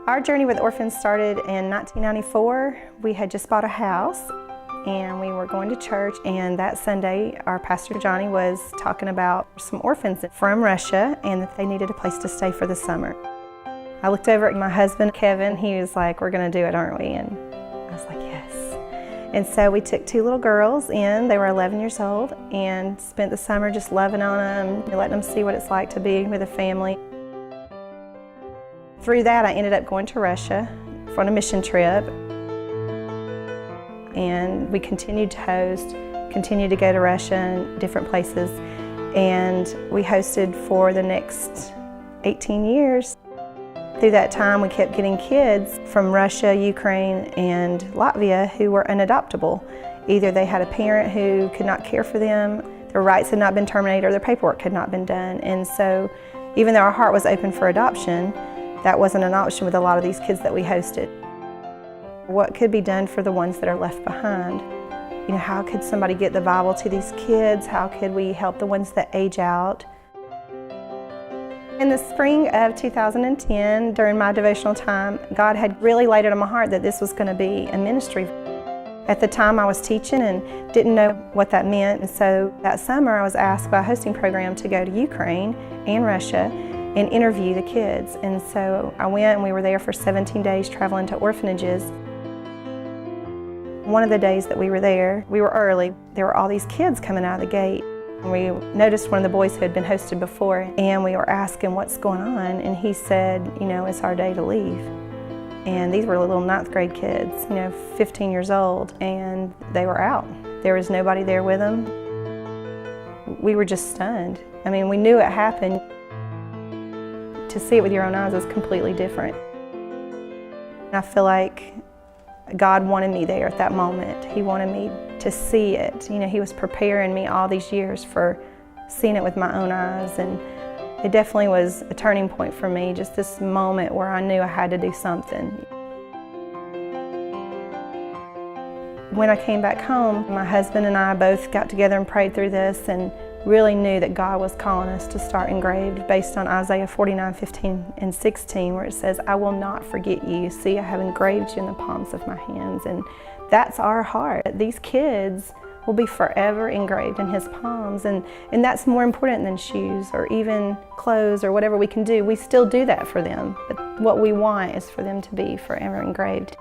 Our journey with orphans started in 1994. We had just bought a house and we were going to church, and that Sunday our pastor Johnny was talking about some orphans from Russia and that they needed a place to stay for the summer. I looked over at my husband Kevin. He was like, "We're going to do it, aren't we?" And I was like, "Yes." And so we took two little girls in. They were 11 years old and spent the summer just loving on them, letting them see what it's like to be with a family. Through that, I ended up going to Russia on a mission trip, and we continued to host, continued to go to Russia and different places, and we hosted for the next 18 years. Through that time, we kept getting kids from Russia, Ukraine, and Latvia who were unadoptable. Either they had a parent who could not care for them, their rights had not been terminated, or their paperwork had not been done. And so, even though our heart was open for adoption, that wasn't an option with a lot of these kids that we hosted. What could be done for the ones that are left behind? You know, how could somebody get the Bible to these kids? How could we help the ones that age out? In the spring of 2010, during my devotional time, God had really laid it on my heart that this was going to be a ministry. At the time I was teaching and didn't know what that meant, and so that summer I was asked by a hosting program to go to Ukraine and Russia and interview the kids. And so I went, and we were there for 17 days traveling to orphanages. One of the days that we were there, we were early. There were all these kids coming out of the gate. We noticed one of the boys who had been hosted before, and we were asking what's going on, and he said, "You know, it's our day to leave." And these were little 9th grade kids, 15 years old, and they were out. There was nobody there with them. We were just stunned. I mean, we knew it happened. To see it with your own eyes is completely different. I feel like God wanted me there at that moment. He wanted me to see it. He was preparing me all these years for seeing it with my own eyes, and it definitely was a turning point for me, just this moment where I knew I had to do something. When I came back home, my husband and I both got together and prayed through this and really knew that God was calling us to start Engraved based on Isaiah 49:15 and 16, where it says, "I will not forget you. See, I have engraved you in the palms of my hands." And that's our heart. These kids will be forever engraved in His palms, and that's more important than shoes or even clothes or whatever we can do. We still do that for them, but what we want is for them to be forever engraved.